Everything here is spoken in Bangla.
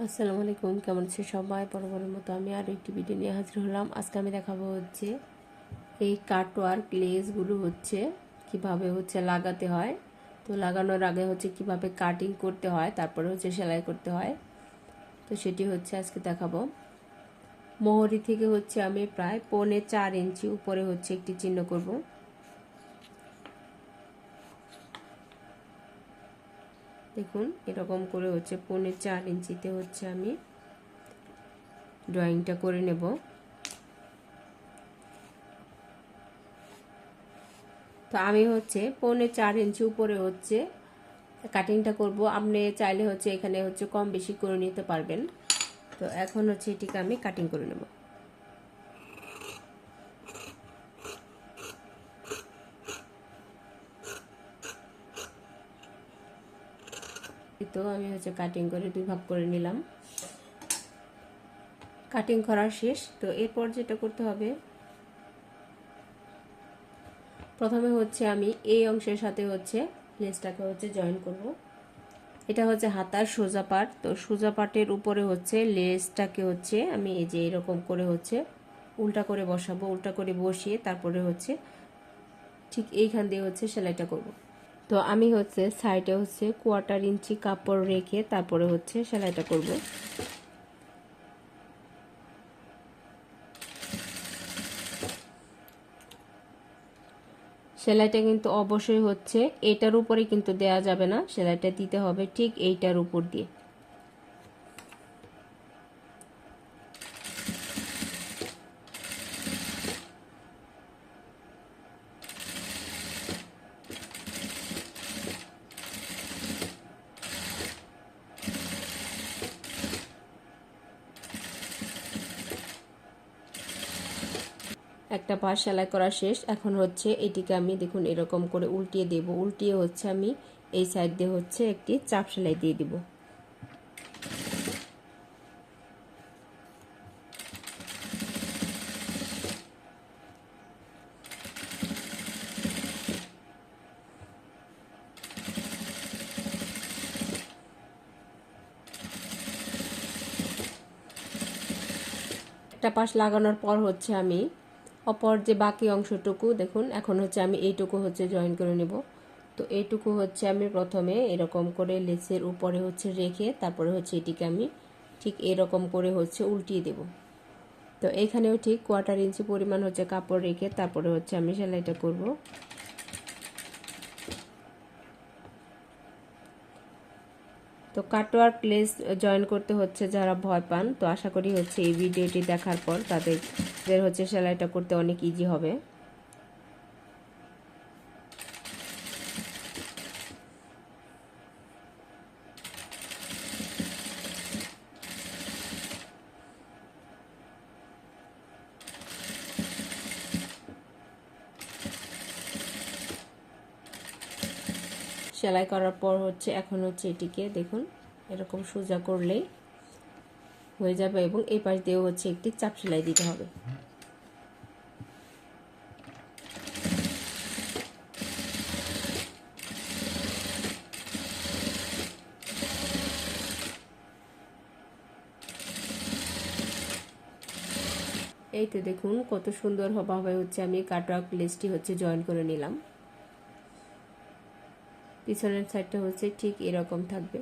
আসসালামু আলাইকুম, কেমন আছে সবাই? বরাবরের মতো আমি আরও একটি ভিডিও নিয়ে হাজির হলাম। আজকে আমি দেখাবো হচ্ছে এই কাটওয়ার্ক লেসগুলো হচ্ছে কিভাবে লাগাতে হয়। তো লাগানোর আগে কিভাবে কাটিং করতে হয়, তারপরে সেলাই করতে হয়। তো সেটি আজকে দেখাবো। মোহরি থেকে আমি প্রায় 4.25 ইঞ্চি উপরে একটি চিহ্ন করব। দেখুন এরকম করে 4.25 ইঞ্চিতে আমি ড্রয়িংটা করে নেব। তো আমি 4.25 ইঞ্চি উপরে কাটিংটা করব। আপনি চাইলে এখানে কম বেশি করে নিতে পারবেন। তো এখন এটিকে আমি কাটিং করে নেব। তো আমি কাটিং করে 2 ভাগ করে নিলাম। কাটিং করা শেষ। তো এরপর যেটা করতে হবে, প্রথমে আমি এই অংশের সাথে লেসটাকে জয়েন করব। এটা হাতার সোজা পার্ট। তো সোজা পার্টের উপরে লেসটাকে আমি এই যে এরকম করে উল্টা করে বসাবো। উল্টা করে বসিয়ে তারপরে ঠিক এইখান দিয়ে সেলাইটা করব। তো আমি সাইডে 1/4 ইঞ্চি কাপড় রেখে তারপরে সেলাইটা করব। সেলাইটা কিন্তু অবশ্যই এটার উপরে কিন্তু দেয়া যাবে না, সেলাইটা দিতে হবে ঠিক এইটার উপর দিয়ে। একটা পাশ সেলাই করা শেষ। এখন এটিকে আমি দেখুন এরকম করে উল্টিয়ে দেব। উল্টিয়ে আমি এই সাইড দিয়ে একটি চাপ সেলাই দিয়ে দিব। একটা পাশ লাগানোর পর আমি অপর যে বাকি অংশটুকু দেখুন, এখন আমি এইটুকু জয়েন করে নেব। তো এইটুকু আমি প্রথমে এরকম করে লেসের উপরে রেখে তারপরে এটিকে আমি ঠিক এরকম করে উল্টিয়ে দেব। তো এখানেও ঠিক 1/4 ইঞ্চি পরিমাণ কাপড় রেখে তারপরে আমি সেলাইটা করব। তো কাটওয়ার্ক লেস জয়েন করতে যারা ভয় পান, তো আশা করি এই ভিডিওটি দেখার পর তাদের সেলাইটা করতে অনেক ইজি হবে। সেলাই করার পর এখন এটিকে দেখুন এরকম সোজা করলেই হয়ে যাবে এবং এই পাশ দিয়েও একটি চাপ সেলাই দিতে হবে। এই তো দেখুন কত সুন্দর ভাবে আমি কাটওয়ার্ক লেসটি জয়েন করে নিলাম। পিছনের সাইডটা ঠিক এরকম থাকবে।